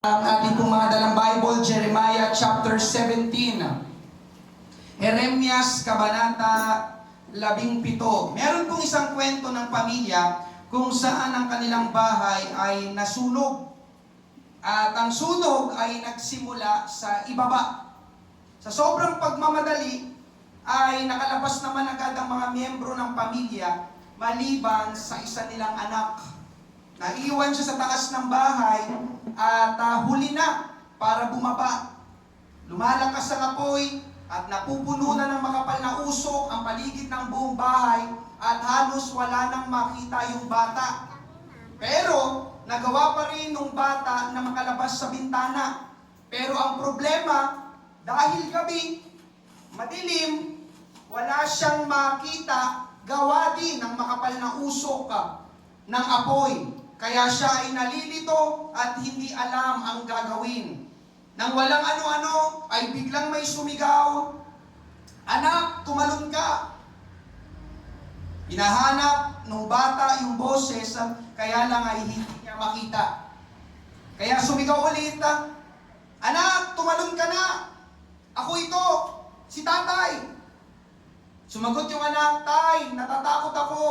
Ang ating pong mga dalang Bible, Jeremiah chapter 17. Jeremias, Kabanata 17. Meron pong isang kwento ng pamilya kung saan ang kanilang bahay ay nasunog. At ang sunog ay nagsimula sa ibaba. Sa sobrang pagmamadali ay nakalabas naman agad ang mga miyembro ng pamilya maliban sa isa nilang anak. Naiwan siya sa taas ng bahay at huli na para bumaba. Lumalakas ang apoy at napupuno na ng makapal na usok ang paligid ng buong bahay at halos wala nang makita yung bata. Pero nagawa pa rin ng bata na makalabas sa bintana. Pero ang problema, dahil gabi, madilim, wala siyang makita, gawa din ng makapal na usok ng apoy. Kaya siya ay nalilito at hindi alam ang gagawin. Nang walang ano-ano, ay biglang may sumigaw, "Anak, tumalon ka!" Hinahanap ng bata yung boses, kaya lang ay hindi niya makita. Kaya sumigaw ulit, "Anak, tumalon ka na! Ako ito, si tatay!" Sumagot yung anak, "Tay, natatakot ako.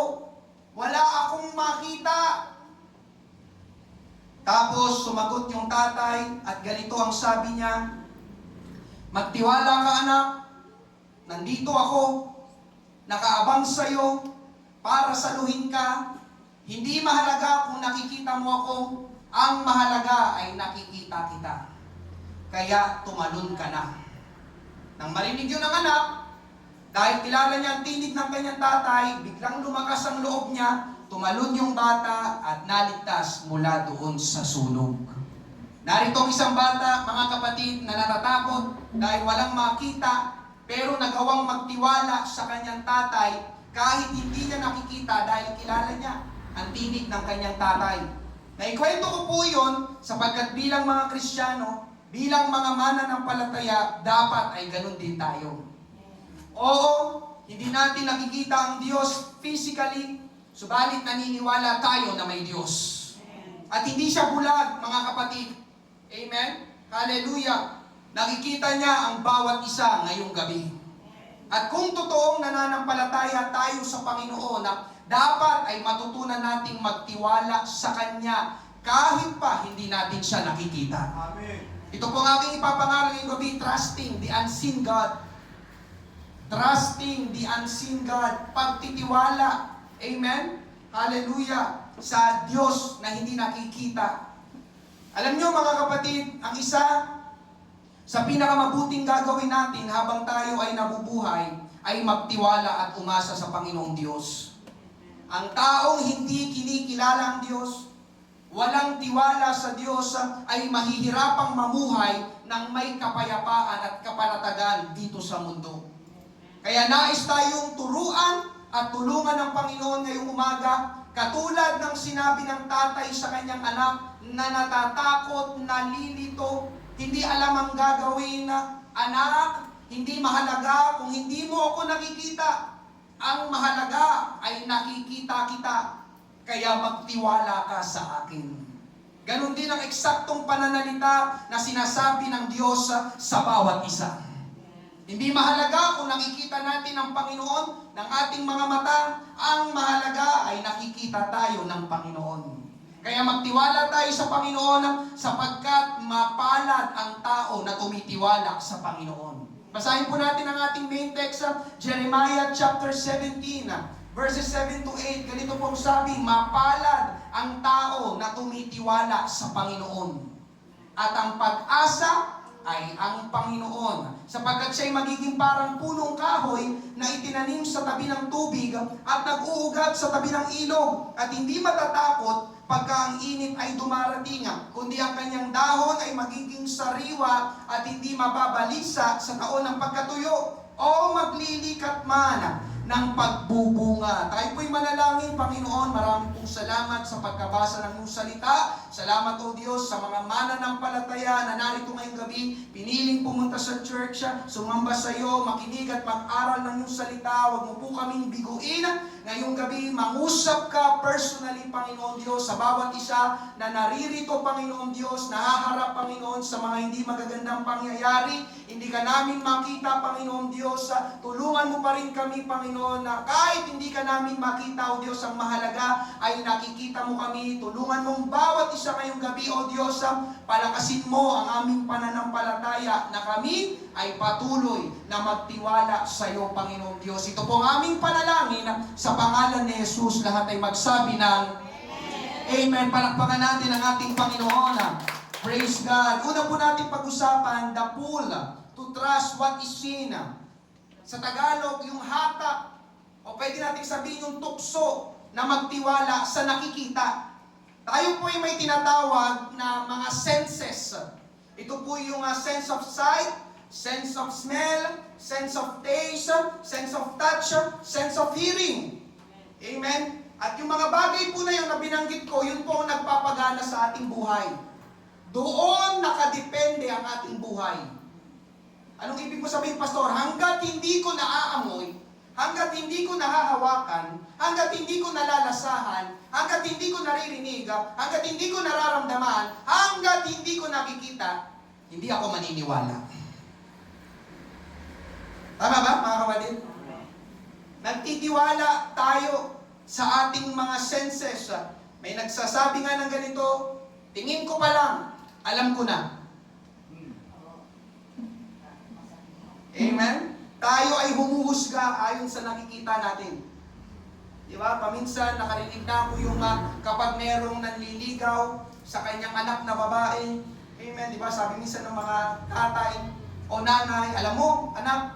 Wala akong makita." Tapos sumagot yung tatay at ganito ang sabi niya, "Magtiwala ka anak, nandito ako, nakaabang sa'yo para saluhin ka. Hindi mahalaga kung nakikita mo ako, ang mahalaga ay nakikita kita. Kaya tumalon ka na." Nang marinig yun ng anak, dahil kilala niya ang tinig ng kanyang tatay, biglang lumakas ang loob niya, tumalon yung bata at naligtas mula doon sa sunog. Narito ang isang bata, mga kapatid, na natatakot dahil walang makita, pero nagawang magtiwala sa kanyang tatay kahit hindi niya nakikita dahil kilala niya ang tinig ng kanyang tatay. Naikwento ko po yun sapagkat bilang mga Kristiyano, bilang mga mananampalataya, dapat ay ganun din tayo. Oo, hindi natin nakikita ang Diyos physically, subalit naniniwala tayo na may Diyos. At hindi siya bulag, mga kapatid. Amen? Hallelujah! Nakikita niya ang bawat isa ngayong gabi. At kung totoong nananampalataya tayo sa Panginoon, dapat ay matutunan nating magtiwala sa Kanya kahit pa hindi natin siya nakikita. Amen. Ito po ang aking ipapangaral ngayong gabi, trusting the unseen God. Trusting the unseen God. Pagtitiwala. Amen? Hallelujah! Sa Diyos na hindi nakikita. Alam nyo mga kapatid, ang isa sa pinakamabuting gagawin natin habang tayo ay nabubuhay ay magtiwala at umasa sa Panginoong Diyos. Ang taong hindi kinikilala ang Diyos, walang tiwala sa Diyos, ay mahihirapang mamuhay ng may kapayapaan at kapanatagan dito sa mundo. Kaya nais tayong turuan at tulungan ng Panginoon ngayong umaga, katulad ng sinabi ng tatay sa kanyang anak na natatakot, nalilito, hindi alam ang gagawin. "Anak, hindi mahalaga kung hindi mo ako nakikita. Ang mahalaga ay nakikita kita. Kaya magtiwala ka sa akin." Ganon din ang eksaktong pananalita na sinasabi ng Diyos sa bawat isa. Hindi mahalaga kung nakikita natin ang Panginoon ng ating mga mata, ang mahalaga ay nakikita tayo ng Panginoon. Kaya magtiwala tayo sa Panginoon sapagkat mapalad ang tao na tumitiwala sa Panginoon. Basahin po natin ang ating main text sa Jeremiah chapter 17, verses 7 to 8. Ganito pong sabi, "Mapalad ang tao na tumitiwala sa Panginoon, at ang pag-asa ay ang Panginoon, sapagkat siya'y magiging parang punong kahoy na itinanim sa tabi ng tubig at nag-uugat sa tabi ng ilog, at hindi matatakot pagka ang init ay dumarating, kundi ang kanyang dahon ay magiging sariwa at hindi mababalisa sa taon ng pagkatuyo o maglilikat man ng pagbubunga." Tayo po'y manalangin. Panginoon, maraming pong salamat sa pagkabasa ng iyong salita. Salamat o Diyos sa mga mananampalataya na narito ngayong gabi, piniling pumunta sa church, sumamba sa iyo, makinig at mag-aral ng iyong salita. Huwag mo po kaming biguin. ngayong gabi, mangusap ka personally, Panginoon Diyos, sa bawat isa na naririto, Panginoon Diyos, nahaharap, Panginoon, sa mga hindi magagandang pangyayari. Hindi ka namin makita, Panginoon Diyos. Tulungan mo pa rin kami, Panginoon, na kahit hindi ka namin makita, O Diyos, ang mahalaga ay nakikita mo kami. Tulungan mong bawat isa ngayong gabi, O Diyos, palakasin mo ang aming pananampalataya na kami ay patuloy na magtiwala sa iyo, Panginoon Diyos. Ito po ang aming panalangin sa pangalan ni Jesus. Lahat ay magsabi ng Amen. Palakpakan natin ang ating Panginoon. Praise God. Una po natin pag-usapan, the pull to trust what is seen. Sa Tagalog, yung hatak, o pwede natin sabihin yung tukso na magtiwala sa nakikita. Tayo po ay may tinatawag na mga senses. Ito po yung sense of sight, sense of smell, sense of taste, sense of touch, sense of hearing. Amen? At yung mga bagay po na yun na binanggit ko, yun po ang nagpapagana sa ating buhay. Doon nakadepende ang ating buhay. Anong ibig ko sabihin, Pastor? Hanggat hindi ko naaamoy, hanggat hindi ko nahahawakan, hanggat hindi ko nalalasahan, hanggat hindi ko naririnig, hanggat hindi ko nararamdaman, hanggat hindi ko nakikita, hindi ako maniniwala. Tama ba, mga kapatid? Nagtitiwala tayo sa ating mga senses. May nagsasabi nga ng ganito, tingin ko pa lang, alam ko na. Amen? Tayo ay humuhusga ayon sa nakikita natin. Di ba? Paminsan, nakarinig na ako yung kapag merong nanliligaw sa kanyang anak na babae. Amen? Di ba? Sabi minsan ng mga tatay o nanay, alam mo, anak,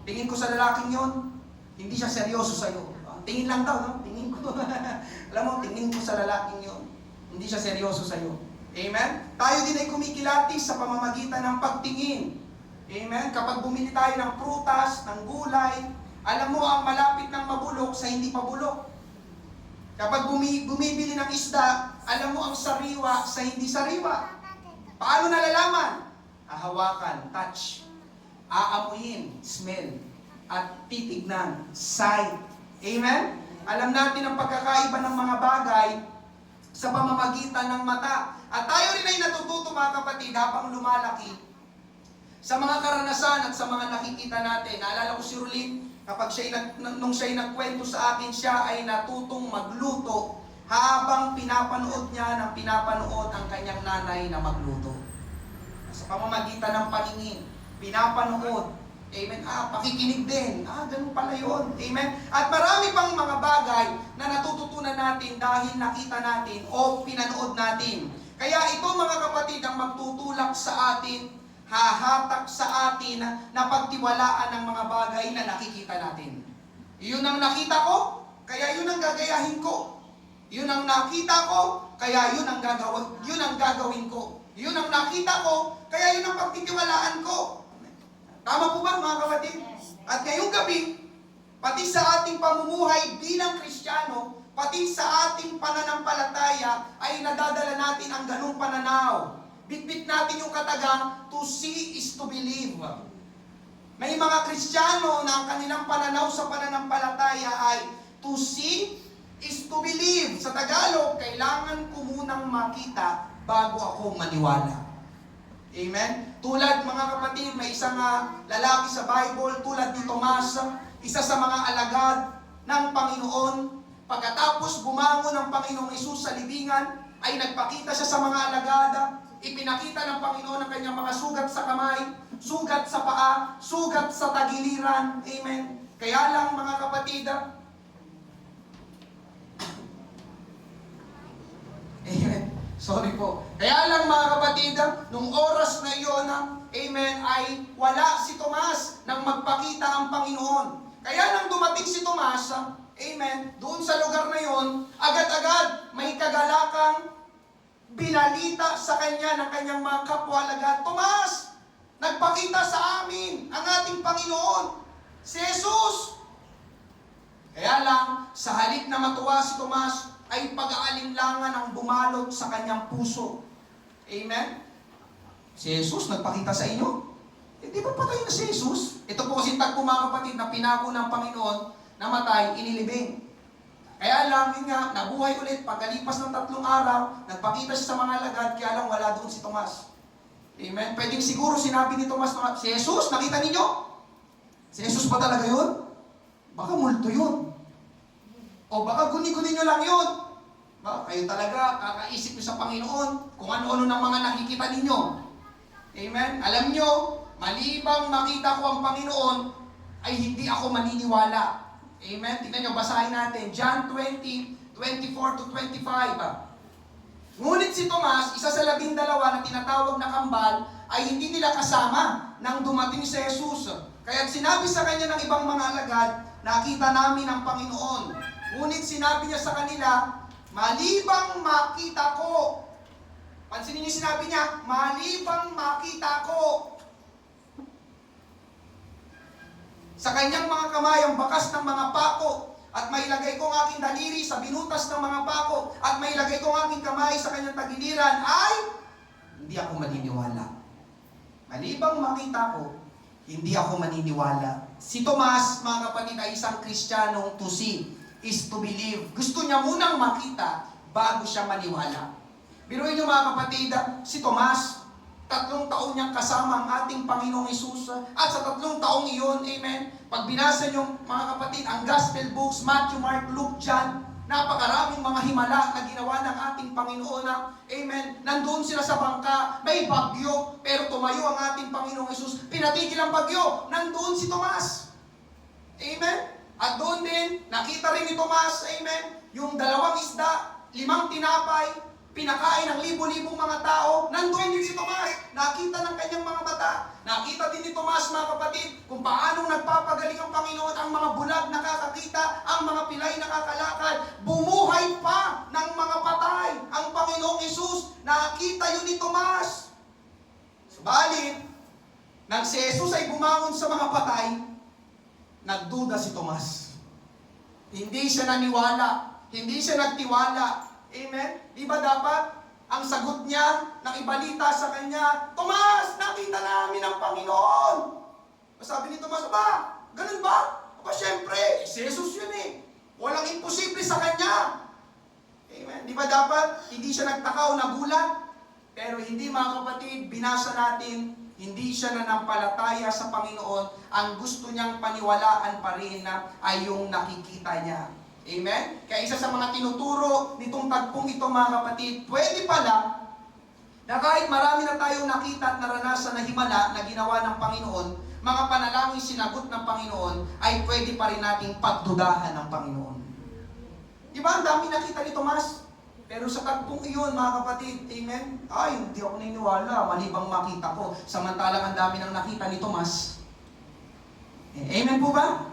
tingin ko sa lalaking yon, hindi siya seryoso sa'yo. Tingin lang daw, no? Tingin ko. Alam mo, tingin ko sa lalaking yon, hindi siya seryoso sa'yo. Amen? Tayo din ay kumikilatis sa pamamagitan ng pagtingin. Amen? Kapag bumili tayo ng prutas, ng gulay, alam mo ang malapit ng mabulok sa hindi pabulok. Kapag bumibili ng isda, alam mo ang sariwa sa hindi sariwa. Paano nalalaman? Hahawakan, touch. Aamuyin, smell. At titignan, sight. Amen? Alam natin ang pagkakaiba ng mga bagay sa pamamagitan ng mata. At tayo rin ay natututo, mga kapatid, habang lumalaki sa mga karanasan at sa mga nakikita natin. Naalala ko si Rulin, kapag nung siya'y nagkwento sa akin, siya ay natutong magluto habang pinapanood niya ng pinapanood ang kanyang nanay na magluto. Sa pamamagitan ng paningin, pinapanood. Amen. Pakikinig din. Ganun pala yun. Amen. At marami pang mga bagay na natututunan natin dahil nakita natin o pinanood natin. Kaya ito, mga kapatid, ang magtutulak sa atin, hahatak sa atin na pagtiwalaan ng mga bagay na nakikita natin. Yun ang nakita ko, kaya yun ang gagayahin ko. Yun ang nakita ko, kaya yun ang gagawin ko. Yun ang nakita ko, kaya yun ang pagtitiwalaan ko. Tama po ba, mga kapatid? At ngayong gabi, pati sa ating pamumuhay bilang Kristiyano, pati sa ating pananampalataya, ay nadadala natin ang ganung pananaw. Bitbit natin yung katagang, to see is to believe. May mga Kristiyano na ang kanilang pananaw sa pananampalataya ay, to see is to believe. Sa Tagalog, kailangan ko munang makita bago ako maniwala. Amen? Tulad, mga kapatid, may isang lalaki sa Bible, tulad ni Tomas, isa sa mga alagad ng Panginoon. Pagkatapos bumangon ng Panginoong Hesus sa libingan, ay nagpakita siya sa mga alagad. Ipinakita ng Panginoon ang kanyang mga sugat sa kamay, sugat sa paa, sugat sa tagiliran. Amen? Kaya lang, mga kapatid, amen. Sorry po. Kaya lang, mga kapatid, nung oras na iyon, amen, ay wala si Tomas nang magpakita ang Panginoon. Kaya nang dumating si Tomas, amen, doon sa lugar na iyon, agad-agad may kagalakang binalita sa kanya ng kanyang mga kapwa-alagad, Tomas, nagpakita sa amin ang ating Panginoon, si Jesus. Kaya lang, sa halip na matuwa si Tomas, ay pag-aalinlangan ang bumalot sa kanyang puso. Amen? Si Jesus nagpakita sa inyo? Di ba patay na si Jesus? Ito po kasi tagpo, mga kapatid, na pinako ng Panginoon, namatay, inilibing. Kaya lang, yun nga, nabuhay ulit. Pagkalipas ng 3 araw, nagpakita siya sa mga alagad, kaya lang wala doon si Tomas. Amen? Pwedeng siguro sinabi ni Tomas, si Jesus, nakita ninyo? Si Jesus ba talaga yun? Baka multo yun. O baka guni-guni nyo lang yun. Kayo talaga, kakaisip nyo sa Panginoon kung ano-ano ng mga nakikita ninyo. Amen? Alam nyo, malibang makita ko ang Panginoon, ay hindi ako maniniwala. Amen? Tingnan nyo, basahin natin. John 20:24 to 25. Ngunit si Tomas, isa sa 12 na tinatawag na kambal, ay hindi nila kasama nang dumating si Jesus. Kaya sinabi sa kanya ng ibang mga alagad, nakita namin ang Panginoon. Ngunit sinabi niya sa kanila, malibang makita ko. Pansinin niyo sinabi niya, malibang makita ko. Sa kanyang mga kamay ang bakas ng mga pako, at mailagay ko ang aking daliri sa binutas ng mga pako, at mailagay ko ang aking kamay sa kanyang tagiliran, ay hindi ako maniniwala. Malibang makita ko, hindi ako maniniwala. Si Tomas, mga kapatid, ay isang Kristiyanong to see is to believe. Gusto niya munang makita bago siya maniwala. Biruin niyo mga kapatid, si Tomas, 3 taon niyang kasama ang ating Panginoong Hesus. At sa 3 taong iyon, amen, pag binasa niyo mga kapatid, ang Gospel books, Matthew, Mark, Luke, John, napakaraming mga himala na ginawa ng ating Panginoon. Amen. Nandoon sila sa bangka, may bagyo, pero tumayo ang ating Panginoong Hesus. Pinatigil ang bagyo, nandoon si Tomas. Amen. At doon din, nakita rin ni Tomas, amen, yung 2 isda, 5 tinapay, pinakain ng libo-libong mga tao. Nandoon din si Tomas, nakita ng kanyang mga mata. Nakita din ni Tomas, mga kapatid, kung paanong nagpapagaling ang Panginoon, ang mga bulag nakakakita, ang mga pilay nakakalakad, bumuhay pa ng mga patay ang Panginoong Hesus. Nakita yun ni Tomas. Subalit, nang si Jesus ay bumangon sa mga patay, nagduda si Tomas. Hindi siya naniwala, hindi siya nagtiwala. Amen? Di ba dapat ang sagot niya nang ibalita sa kanya, Tomas, nakita namin ang Panginoon. Sabi ni Tomas, ba? Ganun ba? Aba, syempre, si Jesus yun eh. Walang imposible sa kanya. Amen? Di ba dapat hindi siya nagtaka o nagulat? Pero hindi, mga kapatid, binasa natin, hindi siya nanampalataya sa Panginoon. Ang gusto niyang paniwalaan pa rin na ay yung nakikita niya. Amen? Kaya isa sa mga tinuturo nitong tagpong ito, mga kapatid, pwede pala na kahit marami na tayong nakita at naranasan na himala na ginawa ng Panginoon, mga panalangin sinagot ng Panginoon, ay pwede pa rin nating pagdudahan ng Panginoon. Di ba? Ang dami nakita ni Tomas. Pero sa tagpong iyon, mga kapatid, amen? Ay, hindi ako naniniwala, malibang makita ko. Samantalang ang dami nang nakita ni Tomas. Amen po ba?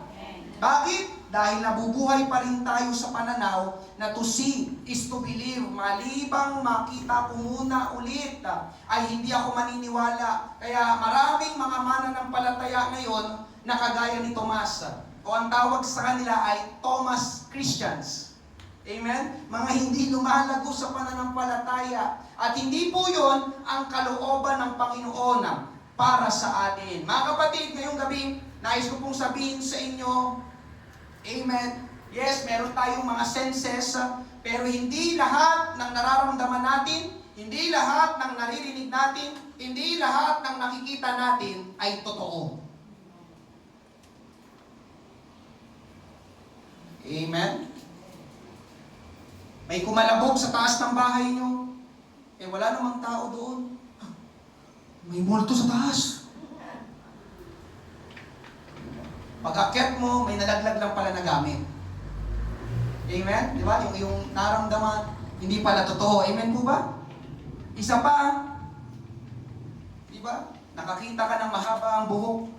Bakit? Dahil nabubuhay pa rin tayo sa pananaw na to see is to believe. Malibang makita ko muna ulit, ay hindi ako maniniwala. Kaya maraming mga mananampalataya ngayon na kagaya ni Tomas. O ang tawag sa kanila ay Thomas Christians. Amen? Mga hindi lumalago sa pananampalataya. At hindi po yon ang kalooban ng Panginoon para sa atin. Mga kapatid, ngayong gabi, nais ko pong sabihin sa inyo, amen. Yes, meron tayong mga senses, pero hindi lahat ng nararamdaman natin, hindi lahat ng naririnig natin, hindi lahat ng nakikita natin ay totoo. Amen. May kumalabog sa taas ng bahay nyo, wala namang tao doon. May multo sa taas. Pag-akyat mo, may nalaglag lang pala na gamit. Amen? Di ba? Yung naramdaman, hindi pala totoo. Amen po ba? Isa pa, di ba? Nakakita ka ng mahaba ang buhok,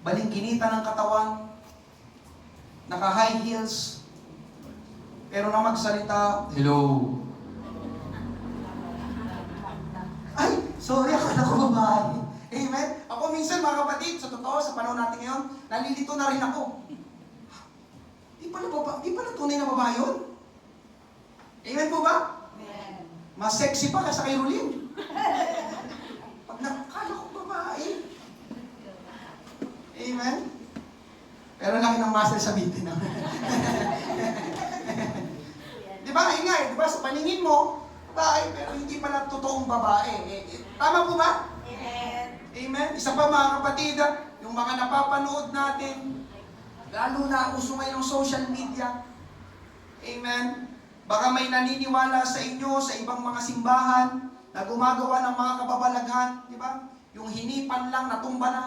balingkinita ng katawan, naka-high heels, pero na magsalita, hello. Ay, sorry, akala ko babae. Amen? Ako minsan, mga kapatid, sa totoo, sa panahon natin ngayon, nalilito na rin ako. Di pala tunay na babae yun? Amen po ba? Amen. Mas sexy pa kaysa kay Rolin. Pag nakakala ko babae. Amen? Pero laki ng muscle sa bitin. paningin mo, babae, pero hindi pala totoong babae. Tama po ba? Amen. Amen? Isa pa mga kapatid, yung mga napapanood natin, lalo na uso ngayon ng social media. Amen? Baka may naniniwala sa inyo, sa ibang mga simbahan, na gumagawa ng mga kababalaghan, di ba? Yung hinipan lang, natumba na.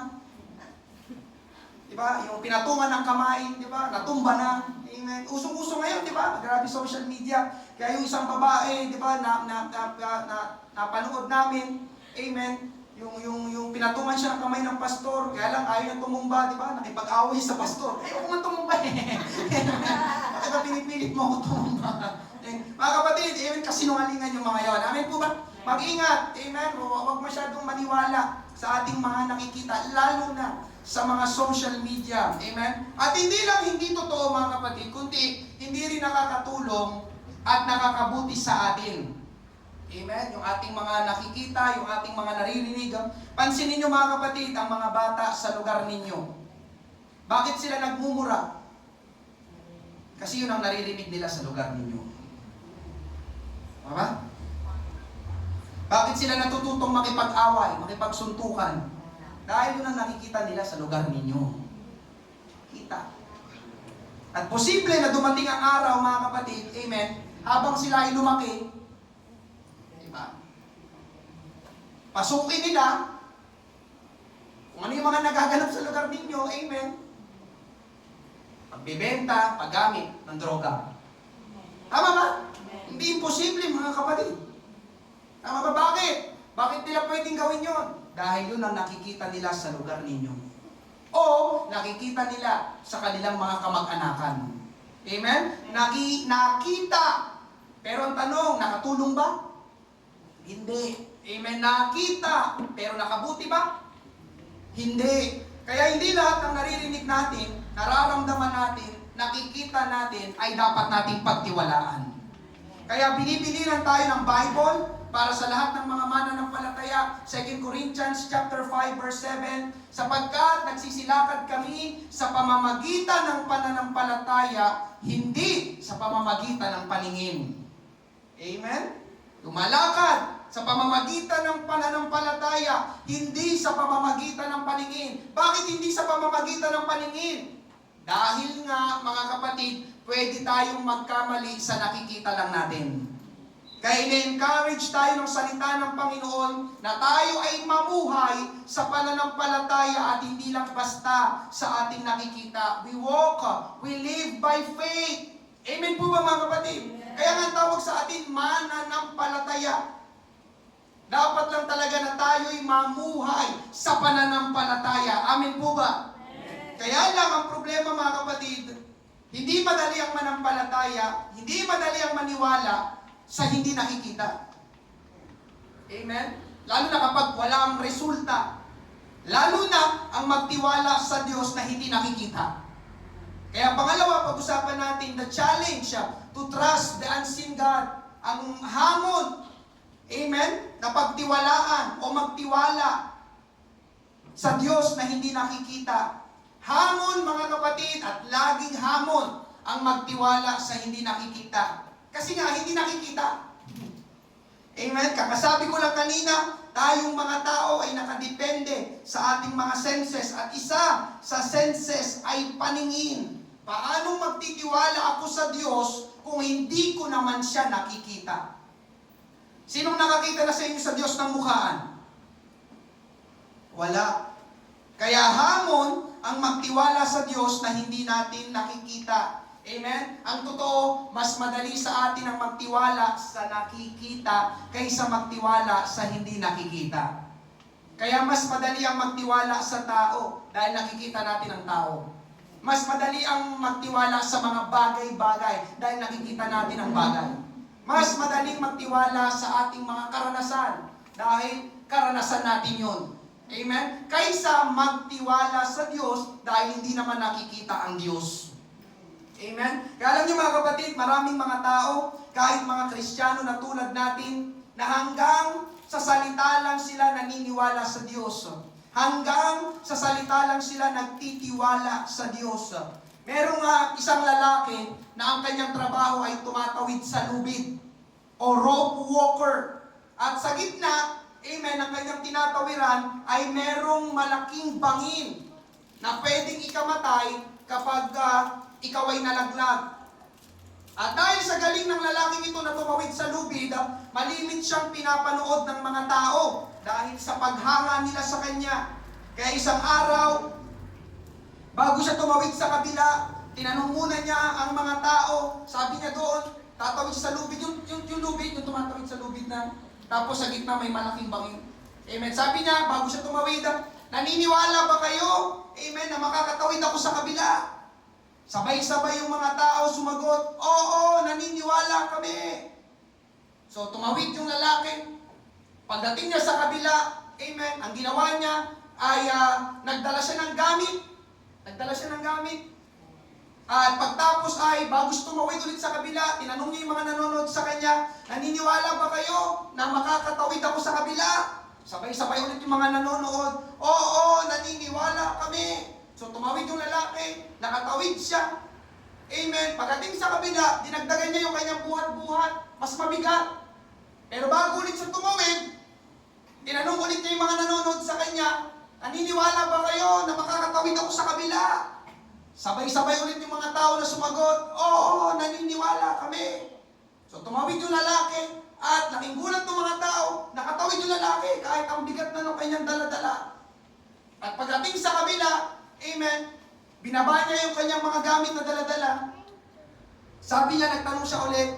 Di ba? Yung pinatungan ng kamay, di ba? Natumba na. Amen. Usong-uso ngayon, di ba? Grabe social media. Kaya yung isang babae, di ba, napanood namin, amen, yung pinatungan siya ng kamay ng pastor, kaya lang ayaw niya tumumba, di ba? Nakipag-away sa pastor. Ayaw ko nga tumumba eh. Bakit ba pinipilit mo ako tumumba? Mga kapatid, amen, kasinungalingan yung mga yawan. Amen po ba? Mag-ingat, amen, huwag masyadong maniwala sa ating mga nakikita, lalo na sa mga social media. Amen? At hindi totoo mga kapatid, kundi hindi rin nakakatulong at nakakabuti sa atin. Amen? Yung ating mga nakikita, yung ating mga naririnig. Pansinin niyo mga kapatid, ang mga bata sa lugar ninyo. Bakit sila nagmumura? Kasi yun ang naririnig nila sa lugar ninyo. Tama? Bakit sila natututong makipag-away, makipagsuntukan? Dahil yun ang nakikita nila sa lugar ninyo. Kita. At posible na dumating ang araw, mga kapatid, amen, habang sila ay lumaki, diba? Pasukin nila, kung ano yung mga nagaganap sa lugar ninyo, amen, pagbibenta, paggamit ng droga. Tama ba? Hindi imposible, mga kapatid. Tama ba? Bakit? Bakit nila pwedeng gawin yon? Dahil yun ang nakikita nila sa lugar ninyo. O nakikita nila sa kanilang mga kamag-anakan. Amen? Nakita. Pero ang tanong, nakatulong ba? Hindi. Amen? Nakita. Pero nakabuti ba? Hindi. Kaya hindi lahat ng naririnig natin, nararamdaman natin, nakikita natin, ay dapat nating pagtiwalaan. Kaya binibilinan tayo ng Bible para sa lahat ng mga mananampalataya. 2 Corinthians chapter 5 verse 7, sapagkat nagsisilakad kami sa pamamagitan ng pananampalataya, hindi sa pamamagitan ng paningin. Amen? Lumalakad sa pamamagitan ng pananampalataya, hindi sa pamamagitan ng paningin. Bakit hindi sa pamamagitan ng paningin? Dahil nga, mga kapatid, pwede tayong magkamali sa nakikita lang natin. Kaya in-encourage tayo ng salita ng Panginoon na tayo ay mamuhay sa pananampalataya at hindi lang basta sa ating nakikita. We walk, we live by faith. Amen po ba mga kapatid? Kaya nga tawag sa atin, mananampalataya. Dapat lang talaga na tayo'y mamuhay sa pananampalataya. Amen po ba? Kaya lang ang problema mga kapatid, hindi madali ang manampalataya, hindi madali ang maniwala sa hindi nakikita. Amen? Lalo na kapag walang resulta. Lalo na ang magtiwala sa Diyos na hindi nakikita. Kaya pangalawa, pag-usapan natin the challenge to trust the unseen God. Ang hamon, amen, na pagtiwalaan o magtiwala sa Diyos na hindi nakikita. Hamon mga kapatid, at laging hamon ang magtiwala sa hindi nakikita. Kasi nga, hindi nakikita. Amen? Kakasabi ko lang kanina, tayong mga tao ay nakadepende sa ating mga senses. At isa sa senses ay paningin. Paano magtitiwala ako sa Diyos kung hindi ko naman siya nakikita? Sinong nakakita na sa inyo sa Diyos ng mukhaan? Wala. Kaya hamon ang magtiwala sa Diyos na hindi natin nakikita. Amen? Ang totoo, mas madali sa atin ang magtiwala sa nakikita kaysa magtiwala sa hindi nakikita. Kaya mas madali ang magtiwala sa tao dahil nakikita natin ang tao. Mas madali ang magtiwala sa mga bagay-bagay dahil nakikita natin ang bagay. Mas madaling magtiwala sa ating mga karanasan dahil karanasan natin yun. Amen? Kaysa magtiwala sa Diyos dahil hindi naman nakikita ang Diyos. Amen? Kaya alam niyo mga kapatid, maraming mga tao, kahit mga Kristiyano na tulad natin, na hanggang sa salita lang sila naniniwala sa Diyos. Hanggang sa salita lang sila nagtitiwala sa Diyos. Merong isang lalaki na ang kanyang trabaho ay tumatawid sa lubid. o rope walker. At sa gitna, amen, ng kanyang tinatawiran ay merong malaking bangin na pwedeng ikamatay kapag ikaw ay nalaglag. At dahil sa galing ng lalaking ito na tumawid sa lubid, malimit siyang pinapanood ng mga tao dahil sa paghanga nila sa kanya. Kaya isang araw, bago siya tumawid sa kabila, tinanong muna niya ang mga tao. Sabi niya doon, tatawid sa lubid, yung lubid, yung tumatawid sa lubid na. Tapos sa gitna may malaking bangin. Amen. Sabi niya, bago siya tumawid, naniniwala ba kayo, amen, na makakatawid ako sa kabila? Sabay-sabay yung mga tao sumagot, oo, naniniwala kami. So tumawid yung lalaki. Pagdating niya sa kabila, amen, ang ginawa niya ay nagdala siya ng gamit. At pagtapos ay, bago siya tumawid ulit sa kabila, tinanong niya yung mga nanonood sa kanya, naniniwala ba kayo na makakatawid ako sa kabila? Sabay-sabay ulit yung mga nanonood, oo, naniniwala kami. So tumawid yung lalaki, nakatawid siya. Amen. Pagdating sa kabila, dinagdagan niya yung kanyang buhat-buhat, mas mabigat. Pero bago ulit siya tumawid, tinanong ulit niya yung mga nanonood sa kanya, naniniwala ba kayo na makakatawid ako sa kabila? Sabay-sabay ulit yung mga tao na sumagot, oo, naniniwala kami. So tumawid yung lalaki, at laking gulat ng mga tao, nakatawid yung lalaki kahit ang bigat na ng kanyang dala-dala. At pagdating sa kabila, amen, binaba niya yung kanyang mga gamit na dala-dala. Sabi niya, nagtanong siya ulit,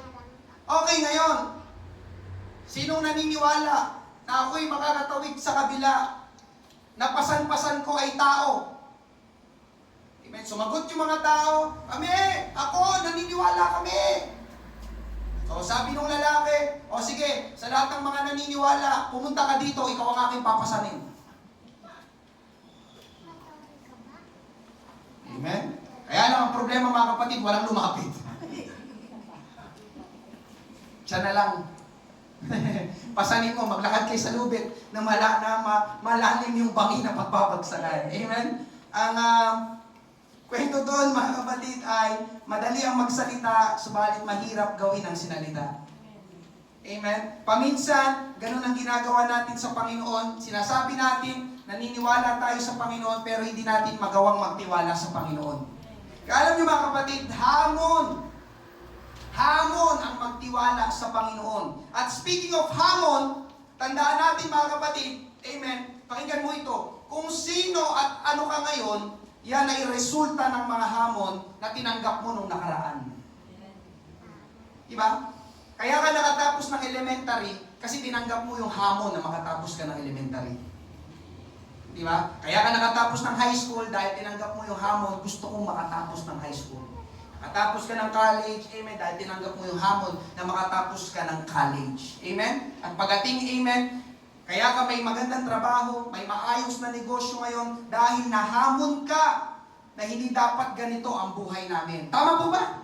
okay, ngayon, sinong naniniwala na ako'y makakatawid sa kabila, na pasan-pasan ko ay tao? Amen. Sumagot yung mga tao, kami, ako, naniniwala kami. So sabi nung lalaki, o sige, sa lahat ng mga naniniwala, pumunta ka dito, ikaw ang aking papasanin. Amen? Kaya lang ang problema mga kapatid, walang lumapit. Siya na lang. Pasanin mo, maglakad kayo sa lubid na malalim yung bangin na pagbabagsakan. Amen? Ang kwento doon mga kapatid ay madali ang magsalita, subalit mahirap gawin ang sinalita. Amen? Paminsan, ganun ang ginagawa natin sa Panginoon. Sinasabi natin, naniniwala tayo sa Panginoon, pero hindi natin magawang magtiwala sa Panginoon. Kaya alam niyo mga kapatid, hamon ang magtiwala sa Panginoon. At speaking of hamon, tandaan natin mga kapatid, amen, pakinggan mo ito, kung sino at ano ka ngayon, yan ay resulta ng mga hamon na tinanggap mo nung nakaraan. Diba? Kaya ka nakatapos ng elementary kasi tinanggap mo yung hamon na makatapos ka ng elementary. Di ba? Kaya ka nakatapos ng high school dahil tinanggap mo yung hamon, gusto kong makatapos ng high school. Nakatapos ka ng college, amen, dahil tinanggap mo yung hamon na makatapos ka ng college. Amen? At pagating, amen, kaya ka may magandang trabaho, may maayos na negosyo ngayon dahil nahamon ka na hindi dapat ganito ang buhay namin. Tama po ba?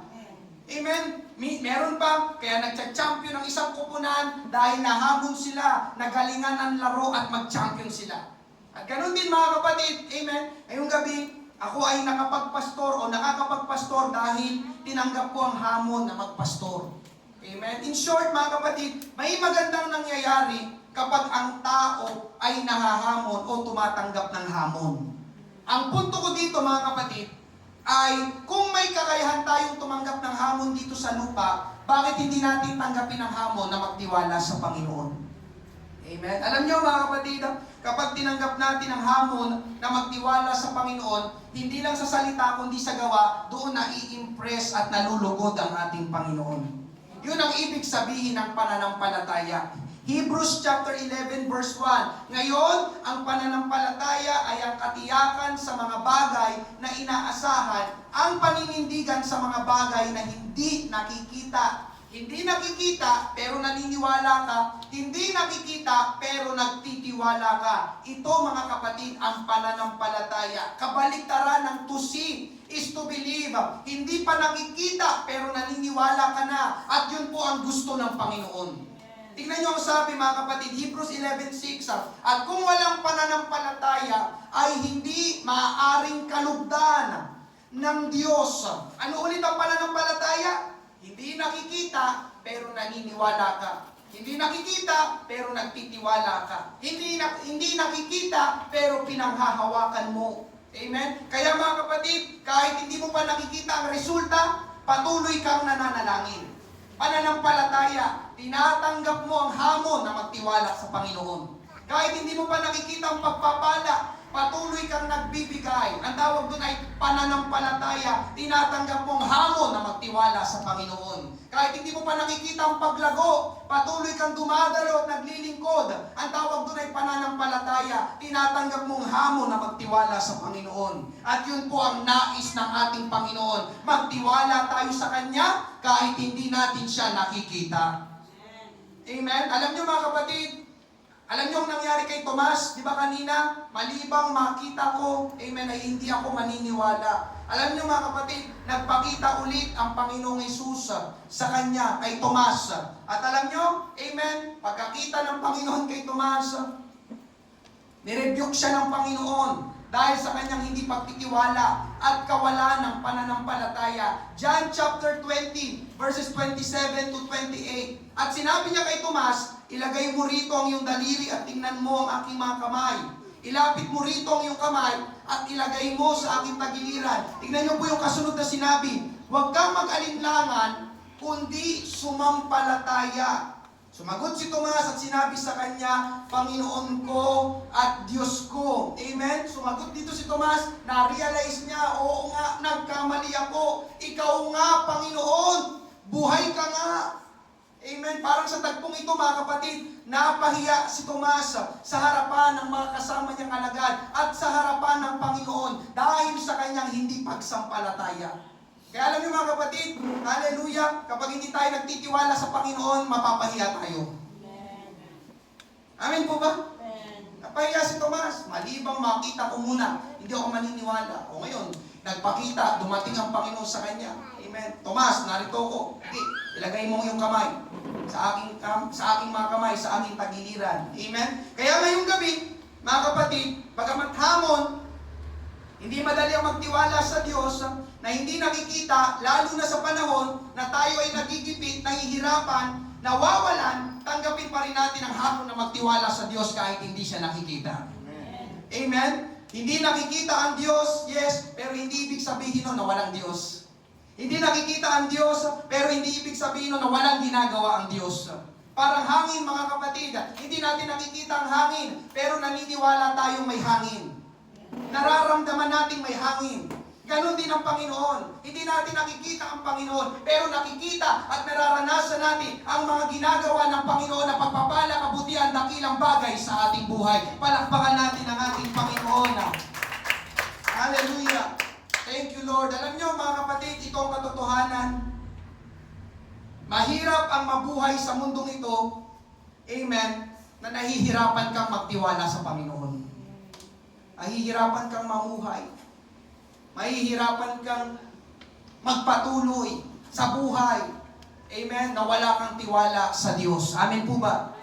Amen? Meron pa, kaya nagcha-champion ng isang kupunan dahil nahamon sila, nagalingan ang laro at mag-champion sila. At ganoon din mga kapatid, amen, ngayong gabi, ako ay nakapagpastor o nakakapagpastor dahil tinanggap ko ang hamon na magpastor. Amen? In short mga kapatid, may magandang nangyayari kapag ang tao ay nahahamon o tumatanggap ng hamon. Ang punto ko dito mga kapatid, ay kung may kakayahan tayong tumanggap ng hamon dito sa lupa, bakit hindi natin tanggapin ang hamon na magtiwala sa Panginoon? Amen? Alam niyo mga kapatid, kapag tinanggap natin ang hamon na magtiwala sa Panginoon, hindi lang sa salita kundi sa gawa, doon na i-impress at nalulugod ang ating Panginoon. Yun ang ibig sabihin ng pananampalataya. Hebrews chapter 11 verse 1. Ngayon, ang pananampalataya ay ang katiyakan sa mga bagay na inaasahan, ang paninindigan sa mga bagay na hindi nakikita. Hindi nakikita pero naniniwala ka, hindi nakikita pero nagtitiwala ka. Ito mga kapatid ang pananampalataya. Kabaliktaran ng to see is to believe. Hindi pa nakikita pero naniniwala ka na, at yun po ang gusto ng Panginoon. Tingnan nyo ang sabi mga kapatid, Hebrews 11:6, at kung walang pananampalataya ay hindi maaaring kalugdan ng Diyos. Ano ulit ang pananampalataya? Hindi nakikita pero naniniwala ka. Hindi nakikita, pero nagtitiwala ka. Hindi nakikita, pero pinanghahawakan mo. Amen? Kaya mga kapatid, kahit hindi mo pa nakikita ang resulta, patuloy kang nananalangin. Pananampalataya, tinatanggap mo ang hamon na magtiwala sa Panginoon. Kahit hindi mo pa nakikita ang pagpapala, patuloy kang nagbibigay. Ang tawag doon ay pananampalataya. Tinatanggap mong hamon na magtiwala sa Panginoon. Kahit hindi mo pa nakikita ang paglago, patuloy kang dumadalo at naglilingkod. Ang tawag doon ay pananampalataya. Tinatanggap mong hamon na magtiwala sa Panginoon. At yun po ang nais ng ating Panginoon. Magtiwala tayo sa Kanya kahit hindi natin siya nakikita. Amen? Alam niyo mga kapatid, alam niyo ang nangyari kay Tomas, di ba kanina? Malibang makita ko, amen, ay hindi ako maniniwala. Alam niyo mga kapatid, nagpakita ulit ang Panginoong Hesus sa kanya, kay Tomas. At alam niyo, amen, pagkakita ng Panginoon kay Tomas, nirebuke siya ng Panginoon dahil sa kanyang hindi pagtitiwala at kawalan ng pananampalataya. John chapter 20, verses 27 to 28. At sinabi niya kay Tomas, ilagay mo rito ang iyong daliri at tingnan mo ang aking mga kamay. Ilapit mo rito ang iyong kamay at ilagay mo sa aking tagiliran. Tingnan niyo po yung kasunod na sinabi. Huwag kang mag-alinlangan, kundi sumampalataya. Sumagot si Tomas at sinabi sa kanya, Panginoon ko at Diyos ko. Amen? Sumagot dito si Tomas, na-realize niya, oo nga, nagkamali ako. Ikaw nga, Panginoon, buhay ka nga. Amen? Parang sa tagpong ito, mga kapatid, napahiya si Tomas sa harapan ng mga kasama niyang alagad at sa harapan ng Panginoon dahil sa kanyang hindi pagsampalataya. Kaya alam niyo mga kapatid, hallelujah, kapag hindi tayo nagtitiwala sa Panginoon, mapapahiya tayo. Amen po ba? Napahiya si Tomas, malibang makita ko muna, hindi ako maniniwala. O ngayon, nagpakita, dumating ang Panginoon sa kanya. Amen. Tomas, narito ko. Okay, ilagay mo yung kamay sa aking mga kamay, sa aking tagiliran. Amen. Kaya ngayong gabi, mga kapatid, bagamat hamon, hindi madali ang magtiwala sa Diyos na hindi nakikita, lalo na sa panahon na tayo ay nagigipit, nahihirapan, nawawalan, tanggapin pa rin natin ang hamon na magtiwala sa Diyos kahit hindi siya nakikita. Amen. Amen. Hindi nakikita ang Diyos, yes, pero hindi ibig sabihin nun na walang Diyos. Hindi nakikita ang Diyos, pero hindi ibig sabihin nun na walang ginagawa ang Diyos. Parang hangin, mga kapatid. Hindi natin nakikita ang hangin, pero naniniwala tayong may hangin. Nararamdaman nating may hangin. Ganon din ang Panginoon. Hindi natin nakikita ang Panginoon, pero nakikita at nararanasan natin ang mga ginagawa ng Panginoon na pagpapala, kabutihan, dakilang bagay sa ating buhay. Palakpakan natin ang ating Panginoon. Hallelujah. Thank you, Lord. Alam niyo, mga kapatid, ito ang katotohanan. Mahirap ang mabuhay sa mundong ito, amen, na nahihirapan kang magtiwala sa Panginoon. Mahihirapan kang mamuhay. Mahihirapan kang magpatuloy sa buhay. Amen, na wala kang tiwala sa Diyos. Amen po ba?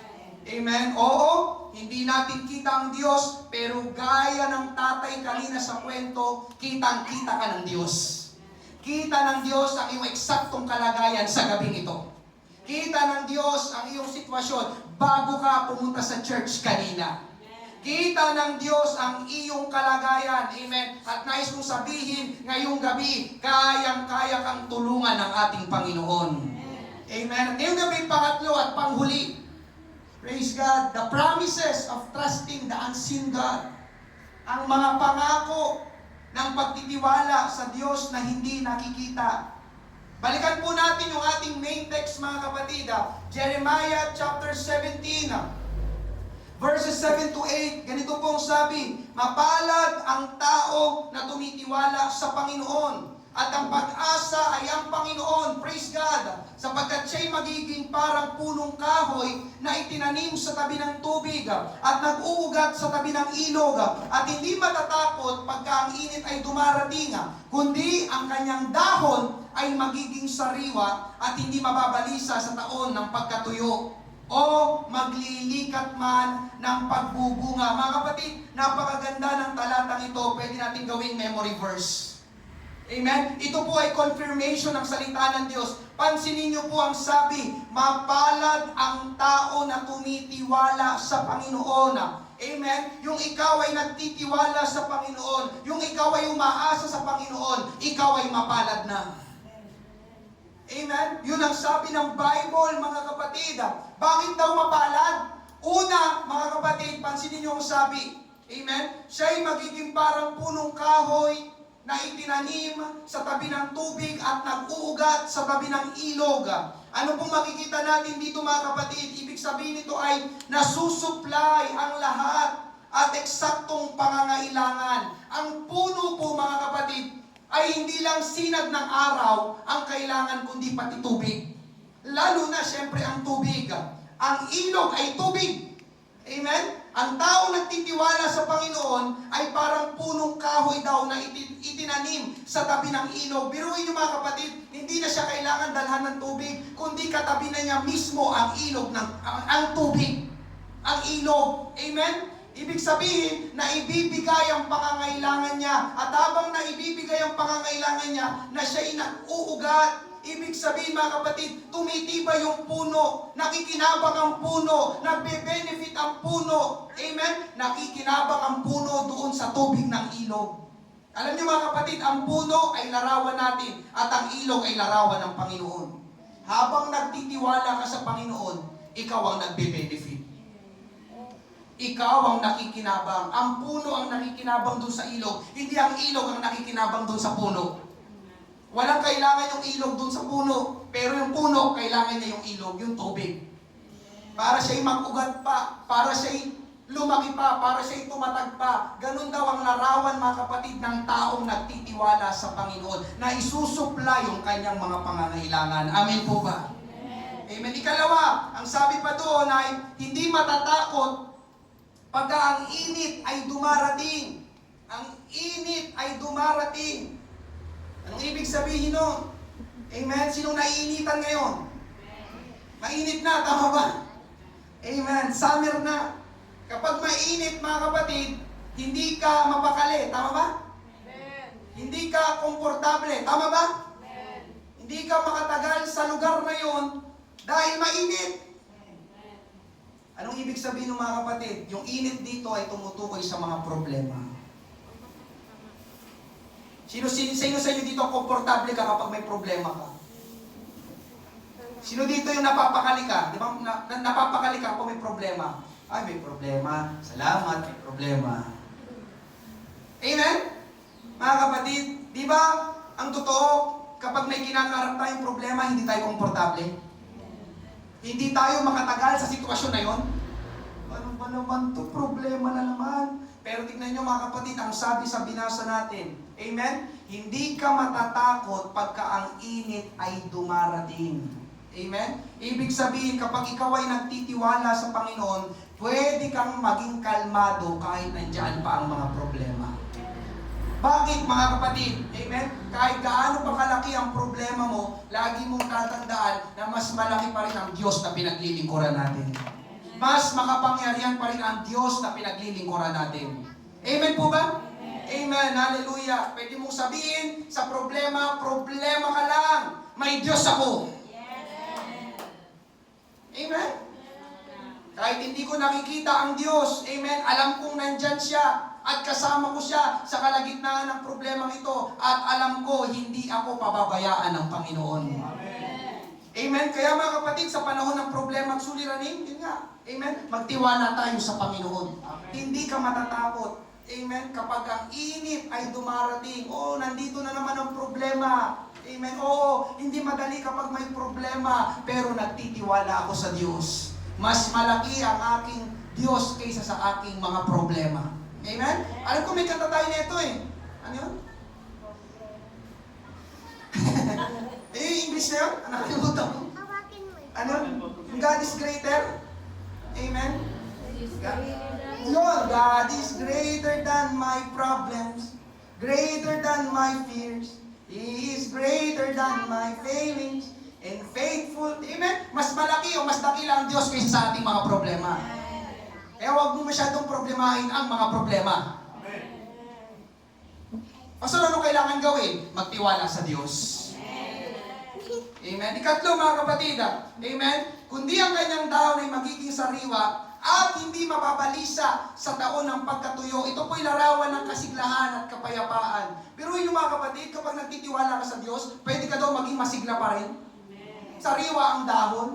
Amen? Oo. Hindi natin kita ang Diyos, pero gaya ng tatay kanina sa kwento, kitang-kita ka ng Diyos. Kita ng Diyos ang iyong eksaktong kalagayan sa gabing ito. Kita ng Diyos ang iyong sitwasyon bago ka pumunta sa church kanina. Kita ng Diyos ang iyong kalagayan. Amen? At nais kong sabihin ngayong gabi, kayang-kaya kang tulungan ng ating Panginoon. Amen? At ngayong gabi, pangatlo at panghuli, praise God, the promises of trusting the unseen God. Ang mga pangako ng pagtitiwala sa Diyos na hindi nakikita. Balikan po natin yung ating main text, mga kapatid. Jeremiah chapter 17, verses 7 to 8. Ganito pong sabi, mapalad ang tao na tumitiwala sa Panginoon. At ang pag-asa ay ang Panginoon, praise God, sapagkat siya'y magiging parang punong kahoy na itinanim sa tabi ng tubig at nag-uugat sa tabi ng ilog at hindi matatakot pagka ang init ay dumarating, kundi ang kanyang dahon ay magiging sariwa at hindi mababalisa sa taon ng pagkatuyo o maglilikat man ng pagbubunga. Mga kapatid, napakaganda ng talatang ito. Pwede natin gawing memory verse. Amen? Ito po ay confirmation ng salita ng Diyos. Pansinin niyo po ang sabi, mapalad ang tao na tumitiwala sa Panginoon. Amen? Yung ikaw ay nagtitiwala sa Panginoon, yung ikaw ay umaasa sa Panginoon, ikaw ay mapalad na. Amen? Yun ang sabi ng Bible, mga kapatid. Bakit daw mapalad? Una, mga kapatid, pansinin niyo ang sabi. Amen? Siya ay magiging parang punong kahoy na itinanim sa tabi ng tubig at nag-uugat sa tabi ng ilog. Ano pong makikita natin dito, mga kapatid? Ibig sabihin nito ay nasusupply ang lahat at eksaktong pangangailangan. Ang puno po, mga kapatid, ay hindi lang sinag ng araw ang kailangan, kundi pati tubig. Lalo na, syempre, ang tubig. Ang ilog ay tubig. Amen? Ang tao nagtitiwala sa Panginoon ay parang punong kahoy daw na itinanim sa tabi ng ilog. Biruin niyo, mga kapatid, hindi na siya kailangan dalhan ng tubig, kundi katabi na niya mismo ang ilog ang tubig. Ang ilog. Amen? Ibig sabihin na ibibigay ang pangangailangan niya, at habang naibibigay ang pangangailangan niya, na siya'y nag-uugat. Ibig sabihin, mga kapatid, tumitibay yung puno, nakikinabang ang puno, nagbe-benefit ang puno. Amen? Nakikinabang ang puno doon sa tubig ng ilog. Alam niyo, mga kapatid, ang puno ay larawan natin at ang ilog ay larawan ng Panginoon. Habang nagtitiwala ka sa Panginoon, ikaw ang nagbe-benefit. Ikaw ang nakikinabang. Ang puno ang nakikinabang doon sa ilog. Hindi ang ilog ang nakikinabang doon sa puno. Walang kailangan yung ilog doon sa puno. Pero yung puno, kailangan niya yung ilog, yung tubig. Para siya'y mag-ugat pa. Para siya'y lumaki pa. Para siya'y tumatag pa. Ganun daw ang larawan, mga kapatid, ng taong nagtitiwala sa Panginoon, na isusupply yung kanyang mga pangangailangan. Amen po ba? Amen. Ikalawa, ang sabi pa doon ay, hindi matatakot pagka ang init ay dumarating. Ang init ay dumarating. Anong ibig sabihin nun? Amen? Sinong naiinitan ngayon? Mainit na, tama ba? Amen? Summer na. Kapag mainit, mga kapatid, hindi ka mapakali, tama ba? Hindi ka komportable, tama ba? Hindi ka makatagal sa lugar na yon dahil mainit. Anong ibig sabihin ng mga kapatid? Yung init dito ay tumutukoy sa mga problema. Sino sa inyo dito komportable ka kapag may problema ka? Sino dito yung napapakali ka? Di ba? Napapakali ka kapag may problema. Ay, may problema. Salamat, may problema. Amen? Mga kapatid, di ba? Ang totoo, kapag may kinakaharap tayong problema, hindi tayo komportable. Hindi tayo makatagal sa sitwasyon na yon. Ano ba naman to? Problema na naman. Pero tignan nyo, mga kapatid, ang sabi sa binasa natin. Amen? Hindi ka matatakot pagka ang init ay dumarating. Amen? Ibig sabihin, kapag ikaw ay nagtitiwala sa Panginoon, pwede kang maging kalmado kahit nandiyan pa ang mga problema. Bakit, mga kapatid? Amen? Kahit gaano pa kalaki ang problema mo, lagi mong tatandaan na mas malaki pa rin ang Diyos na pinaglilingkuran natin. Mas makapangyarihan pa rin ang Diyos na pinaglilingkuran natin. Amen po ba? Amen. Hallelujah. Pwede mong sabihin sa problema ka lang. May Diyos ako. Amen? Kahit hindi ko nakikita ang Diyos, amen, alam kong nandyan siya at kasama ko siya sa kalagitnaan ng problemang ito at alam ko hindi ako pababayaan ng Panginoon. Amen? Kaya, mga kapatid, sa panahon ng problema at suliranin, yun nga, amen, magtiwala tayo sa Panginoon. Hindi ka matatakot. Amen? Kapag ang init ay dumarating, nandito na naman ang problema. Amen? Hindi madali kapag may problema, pero nagtitiwala ako sa Diyos. Mas malaki ang aking Diyos kaysa sa aking mga problema. Amen? Alam ko may kanta tayo nito eh. Ano yun? English na yun? Nakalimutan mo. Ano? God is greater? Amen? God is greater than my problems, greater than my fears. He is greater than my failings and faithful. Amen? Mas malaki o mas dakila ang Diyos kaysa sa ating mga problema. Kaya huwag mo masyadong problemahin ang mga problema. Pastor, ano kailangan gawin? Magtiwala sa Diyos. Amen? Ikatlo, mga kapatid, amen? Kundi ang kanyang dahon ay magiging sariwa at hindi mababalisa sa taon ng pagkatuyo. Ito po'y larawan ng kasiglahan at kapayapaan. Pero yun mga kapatid, kapag nagtitiwala ka sa Diyos, pwede ka daw maging masigla pa rin. Sariwa ang dahon.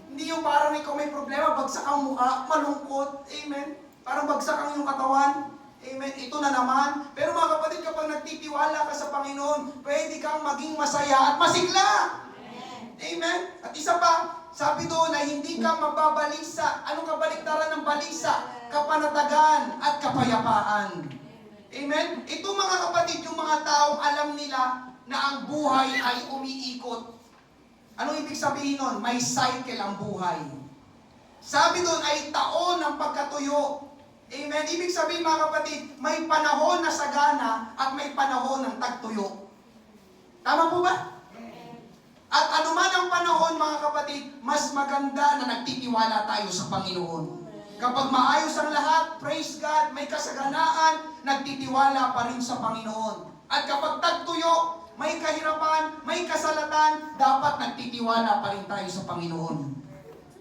Hindi yung parang ikaw may problema, bagsak ang mukha, malungkot. Amen? Parang bagsak ang iyong katawan. Amen? Ito na naman. Pero mga kapatid, kapag nagtitiwala ka sa Panginoon, pwede kang maging masaya at masigla. Amen? At isa pa, sabi doon na hindi ka mababalisa. Anong kabaliktaran ng balisa? Kapanatagan at kapayapaan. Amen? Ito mga kapatid, yung mga taong alam nila na ang buhay ay umiikot. Anong ibig sabihin nun? May cycle ang buhay. Sabi doon ay taon ng pagkatuyo. Amen? Ibig sabihin mga kapatid, may panahon na sagana at may panahon ng tagtuyo. Tama po ba? At anuman ang panahon mga kapatid, mas maganda na nagtitiwala tayo sa Panginoon. Kapag maayos ang lahat, praise God, may kasaganaan, nagtitiwala pa rin sa Panginoon. At kapag tagtuyo, may kahirapan, may kasalatan, dapat nagtitiwala pa rin tayo sa Panginoon.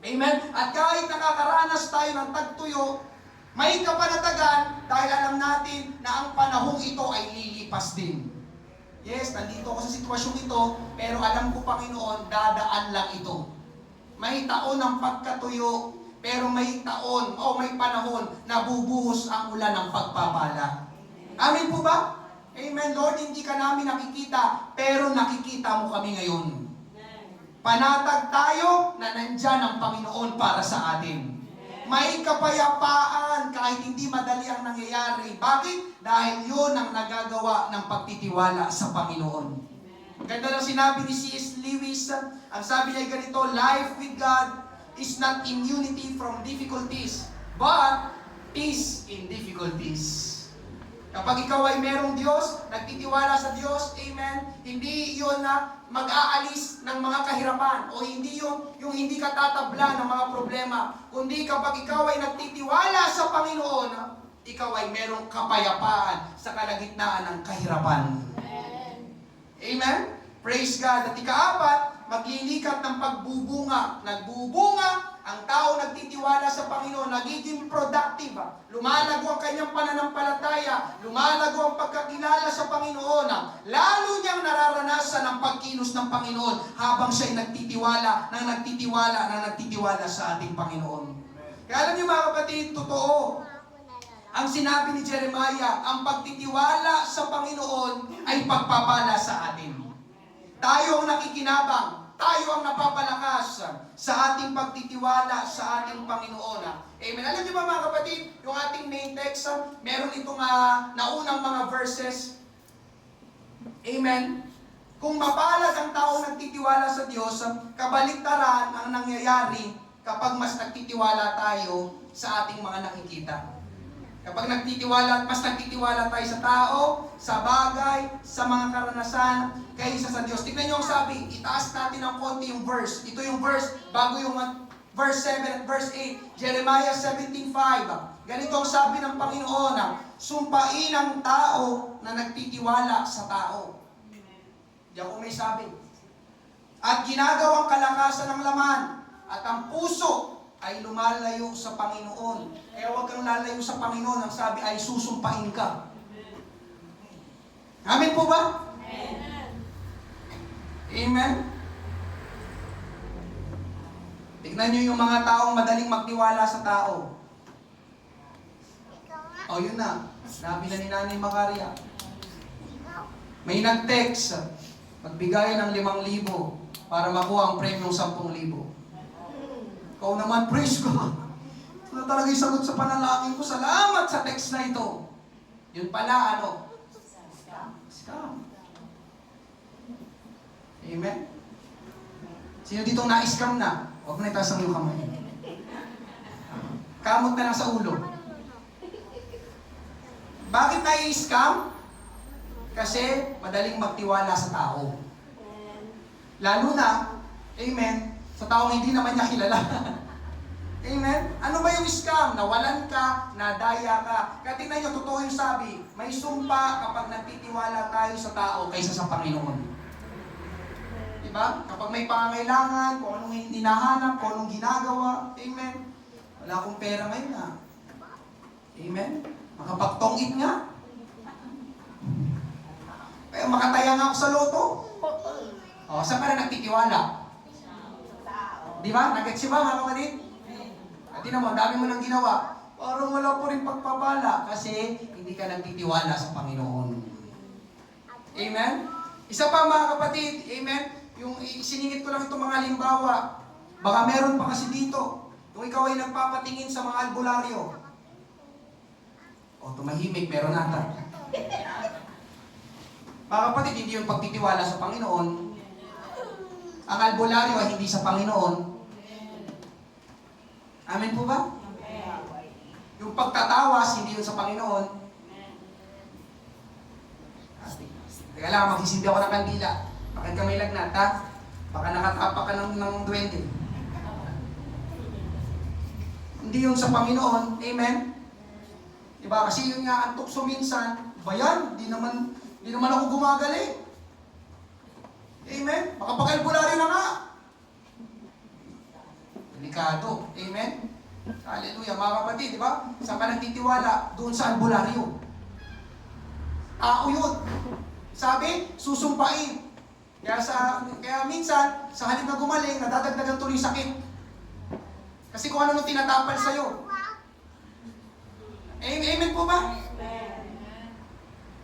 Amen? At kahit nakakaranas tayo ng tagtuyo, may kapanatagan dahil alam natin na ang panahong ito ay lilipas din. Yes, nandito ako sa sitwasyong ito, pero alam ko, Panginoon, dadaan lang ito. May taon ng pagkatuyo, pero may taon o may panahon na bubuhos ang ulan ng pagpapala. Amen po ba? Amen, Lord, hindi ka namin nakikita, pero nakikita mo kami ngayon. Panatag tayo na nandyan ang Panginoon para sa atin. May kapayapaan kahit hindi madali ang nangyayari. Bakit? Dahil yun ang nagagawa ng pagtitiwala sa Panginoon. Ganda ng sinabi ni C.S. Lewis. Ang sabi niya ganito, life with God is not immunity from difficulties, but peace in difficulties. Kapag ikaw ay merong Diyos, nagtitiwala sa Diyos, amen, hindi yun na mag-aalis ng mga kahirapan o hindi yung hindi ka tatabla ng mga problema, kundi kapag ikaw ay nagtitiwala sa Panginoon, ikaw ay merong kapayapaan sa kalagitnaan ng kahirapan. Amen? Praise God. At ikaapat, maglilikat ng pagbubunga. Nagbubunga, ang tao nagtitiwala sa Panginoon, nagiging productive. Lumalago ang kanyang pananampalataya, lumalago ang pagkakilala sa Panginoon. Lalo niyang nararanasan ang pagkilos ng Panginoon habang siya'y nagtitiwala sa ating Panginoon. Kaya alam niyo mga kapatid, totoo. Ang sinabi ni Jeremiah, ang pagtitiwala sa Panginoon ay pagpapala sa atin. Tayo ang nakikinabang, tayo ang napapalakas sa ating pagtitiwala sa ating Panginoon. Amen. Alam niyo ba mga kapatid, yung ating main text, meron itong naunang mga verses. Amen. Kung mapalad ang tao nagtitiwala sa Diyos, kabaliktaran ang nangyayari kapag mas nagtitiwala tayo sa ating mga nakikita. Kapag mas nagtitiwala tayo sa tao, sa bagay, sa mga karanasan, kaysa sa Diyos. Tignan niyo ang sabi, itaas natin ng konti yung verse. Ito yung verse, bago yung verse 7 at verse 8. Jeremiah 17:5. Ganito ang sabi ng Panginoon, sumpain ang tao na nagtitiwala sa tao. Diyan ko may sabi. At ginagawang kalakasan ng laman, at ang puso ay lumalayo sa Panginoon. Kaya huwag kang lalayo sa Panginoon. Ang sabi ay susumpain ka. Amen po ba? Amen. Amen. Tignan nyo yung mga taong madaling magtiwala sa tao. O yun na. Sabi na ni Nanay Macaria. May nag-text. Magbigay ng 5,000 para makuha ang premyong 10,000. Ikaw naman, praise God. Ito na talaga yung sagot sa panalangin ko. Salamat sa text na ito. Yun pala, ano? Scam. Amen? Sino ditong na-scam na? Huwag na itaas ang iyong kamay. Kamot na lang sa ulo. Bakit na-scam? Kasi madaling magtiwala sa tao. Lalo na, amen, sa taong hindi naman niya kilala. Amen? Ano ba yung scam? Nawalan ka, nadaya ka. Kaya tingnan nyo, totoo yung sabi, may sumpa kapag nagtitiwala tayo sa tao kaysa sa Panginoon. Diba? Kapag may pangangailangan, kung anong hinahanap, kung anong ginagawa. Amen. Wala akong pera ngayon na. Amen. Makapagtongit nga. Kaya makataya nga ako sa loto. O, saan ka na nagtitiwala? Di ba? Nag-gets ba, mga kapatid? At tinan mo, dami mo nang ginawa. Parang wala po rin pagpapala kasi hindi ka nagtitiwala sa Panginoon. Amen? Isa pa, mga kapatid, amen? Yung siningit ko lang itong mga halimbawa. Baka meron pa kasi dito. Kung ikaw ay nagpapatingin sa mga albularyo. O, tumahimik, meron ata. Mga kapatid, hindi yung pagtitiwala sa Panginoon. Ang albularyo ay hindi sa Panginoon. Amen po ba? Yung pagtatawas, hindi yun sa Panginoon. Teka lang, magsisindi ako ng kandila. Bakit ka may lagnat, ha? Baka nakatapak ka ng duwende. Hindi yun sa Panginoon. Amen? Diba? Kasi yun nga, ang tukso minsan, ba yan? Di naman ako gumagaling. Amen? Baka pag-albularyo na nga. Delikado. Amen? Hallelujah. Mga kapatid, di ba? Saan ka nagtitiwala? Doon sa albularyo. Tao yun. Sabi, susumpain. Kaya minsan, sa halip na gumaling, nadadagdagan tuloy sakit. Kasi kung ano nung tinatapal sa'yo. Amen po ba?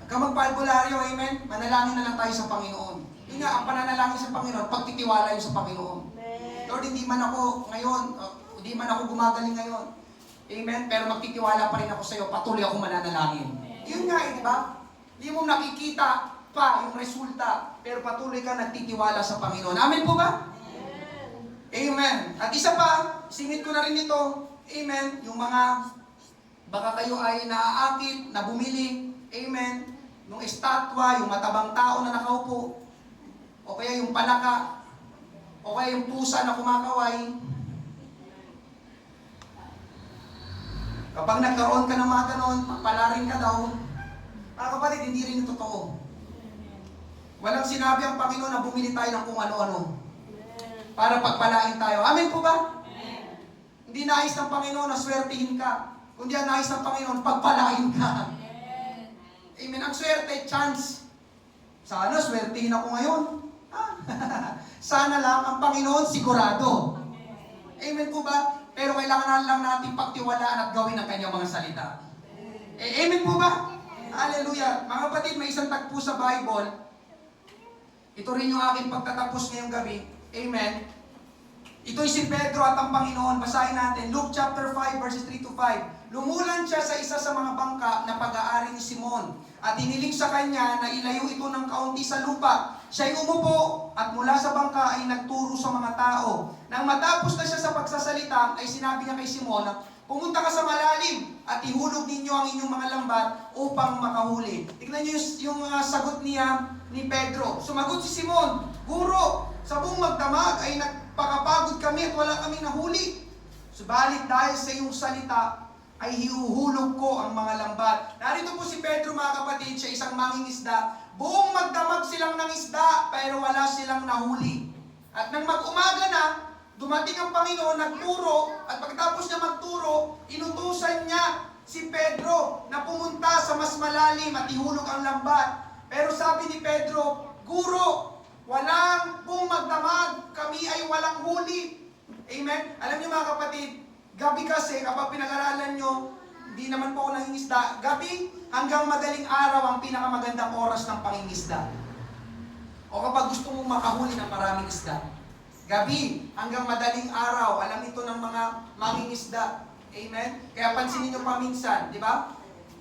Huwag magpa-albularyo, amen? Manalangin na lang tayo sa Panginoon. Yun nga, ang pananalangin sa Panginoon, pagtitiwala yun sa Panginoon. Lord, hindi man ako ngayon, hindi man ako gumagaling ngayon. Amen? Pero magtitiwala pa rin ako sa iyo, patuloy ako mananalangin. Yun nga di ba? Hindi mo nakikita pa yung resulta, pero patuloy ka nagtitiwala sa Panginoon. Amen po ba? Amen. At isa pa, singit ko na rin ito, amen, yung mga, baka kayo ay naaakit, na bumili, amen, nung estatwa, yung matabang tao na nakaupo, o kaya yung palaka, o kaya yung pusa na kumakaway. Kapag nagkaroon ka ng mga ganon, palarin ka daw. Mga kapatid, hindi rin ito totoo. Walang sinabi ang Panginoon na bumili tayo ng kung ano-ano para pagpalain tayo. Amen po ba? Amen. Hindi nais ng Panginoon na swertihin ka. Kundi ang nais ng Panginoon, pagpalain ka. Amen. Amen. Ang swerte, chance. Sana swertihin ako ngayon. Sana lang ang Panginoon sigurado. Amen po ba? Pero kailangan lang natin pagtiwalaan at gawin ang kanyang mga salita. Amen po ba? Hallelujah. Mga kapatid, may isang tagpo sa Bible. Ito rin yung aking pagtatapos ngayong gabi. Amen. Ito'y si Pedro at ang Panginoon. Basahin natin. Luke chapter 5 verses 3 to 5. Lumulan siya sa isa sa mga bangka na pag-aari ni Simon. At hiniling sa kanya na ilayo ito ng kaunti sa lupa. Siya'y umupo at mula sa bangka ay nagturo sa mga tao. Nang matapos na siya sa pagsasalita, ay sinabi niya kay Simon, pumunta ka sa malalim at ihulog ninyo ang inyong mga lambat upang makahuli. Tignan niyo yung sagot niya ni Pedro. Sumagot si Simon, Guro, sa buong magdamag ay nagpakapagod kami at wala kaming nahuli. Subalit dahil sa iyong salita, ay hiuhulog ko ang mga lambat. Narito po si Pedro, mga kapatid, siya isang mangingisda. Buong magdamag silang ng isda, pero wala silang nahuli. At nang mag-umaga na, dumating ang Panginoon, nagturo, at pagkatapos niya magturo, inutusan niya si Pedro na pumunta sa mas malalim at ihulog ang lambat. Pero sabi ni Pedro, Guro, walang buong magdamag, kami ay walang huli. Amen? Alam niyo mga kapatid, gabi kasi, kapag pinag-aralan nyo, hindi naman po ako nangingisda. Gabi hanggang madaling araw ang pinakamagandang oras ng pangingisda. O kapag gusto mong makahuli ng maraming isda. Gabi hanggang madaling araw, alam ito ng mga mangingisda. Amen? Kaya pansinin nyo pa minsan, di ba?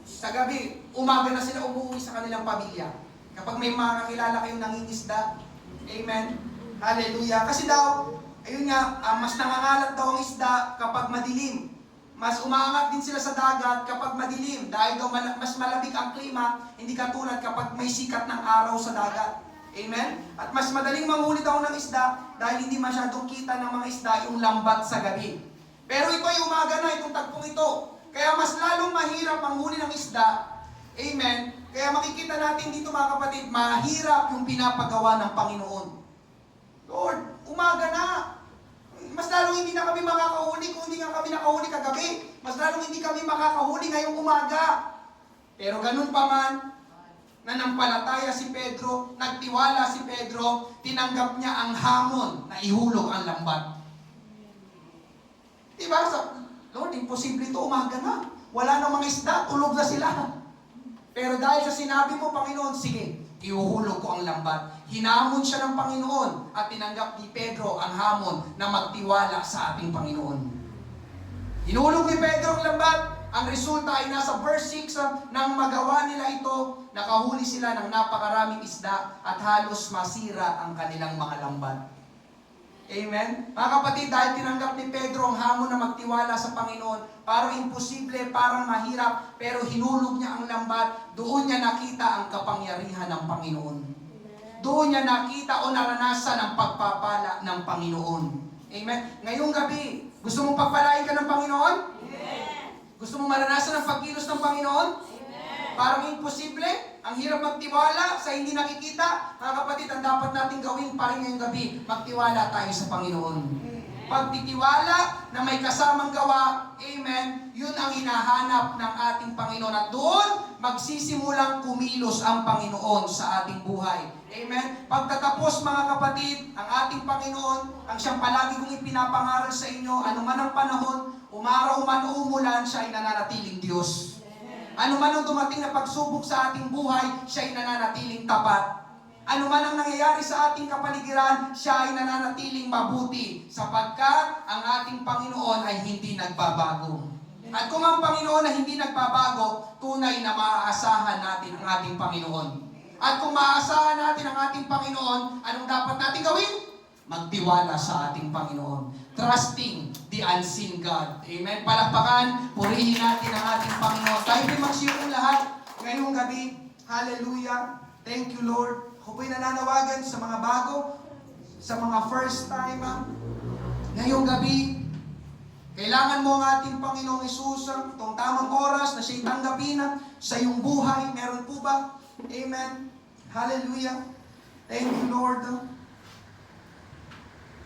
Sa gabi, umaga na sila umuwi sa kanilang pamilya. Kapag may mga kakilala kayong nangingisda, amen? Hallelujah. Kasi daw, ayun nga, mas nangangalat daw ang isda kapag madilim. Mas umaangat din sila sa dagat kapag madilim. Dahil daw mas malamig ang klima, hindi katulad kapag may sikat ng araw sa dagat. Amen? At mas madaling manghuli daw ng isda dahil hindi masyadong kita ng mga isda yung lambat sa gabi. Pero ito ay umaga na, itong tagpong ito. Kaya mas lalong mahirap manghuli ng isda. Amen? Kaya makikita natin dito mga kapatid, mahirap yung pinapagawa ng Panginoon. Lord, umaga na. Mas lalong hindi na kami makakahuli kung hindi nga kami nakahuli kagabi. Mas lalong hindi kami makakahuli ngayong umaga. Pero ganun pa man, nanampalataya si Pedro, nagtiwala si Pedro, tinanggap niya ang hamon na ihulog ang lambat. Diba? Lord, imposible ito, umaga na. Wala nang mga isda, tulog na sila. Pero dahil sa sinabi mo, Panginoon, sige, ihuhulog ko ang lambat. Hinamon siya ng Panginoon at tinanggap ni Pedro ang hamon na magtiwala sa ating Panginoon. Hinulog ni Pedro ang lambat. Ang resulta ay nasa verse 6, nang magawa nila ito, nakahuli sila ng napakaraming isda at halos masira ang kanilang mga lambat. Amen? Mga kapatid, dahil tinanggap ni Pedro ang hamon na magtiwala sa Panginoon, parang imposible, parang mahirap, pero hinulog niya ang lambat, doon niya nakita ang kapangyarihan ng Panginoon. Doon niya nakita o naranasan ang pagpapala ng Panginoon. Amen? Ngayong gabi, gusto mong pagpalain ka ng Panginoon? Gusto mo maranasan ang pagkilos ng Panginoon? Amen. Parang imposible? Ang hirap magtiwala sa hindi nakikita? Mga kapatid, ang dapat natin gawin pa rin ngayong gabi, magtiwala tayo sa Panginoon. Pagtitiwala na may kasamang gawa, amen, yun ang hinahanap ng ating Panginoon. At doon, magsisimulang kumilos ang Panginoon sa ating buhay. Amen? Pagtatapos mga kapatid, ang ating Panginoon, ang siyang palagi kong ipinapangaral sa inyo, anuman ang panahon, umaraw man o umulan, siya ay nananatiling Diyos. Ano man ang dumating na pagsubok sa ating buhay, siya ay nananatiling tapat. Ano man ang nangyayari sa ating kapaligiran, siya ay nananatiling mabuti sapagkat ang ating Panginoon ay hindi nagbabago. At kung ang Panginoon ay hindi nagbabago, tunay na maaasahan natin ang ating Panginoon. At kung maaasahan natin ang ating Panginoon, anong dapat natin gawin? Magtiwala sa ating Panginoon. Trusting the unseen God. Amen? Palakpakan, purihin natin ang ating Panginoon. Tayo pimagsiyong lahat ngayong gabi. Hallelujah. Thank you, Lord. Ako po'y nananawagan sa mga bago, sa mga first time. Ngayong gabi, kailangan mo ang ating Panginoong Hesus, itong tamang oras na siya'y tanggapin sa iyong buhay. Meron po ba? Amen. Hallelujah. Thank you, Lord.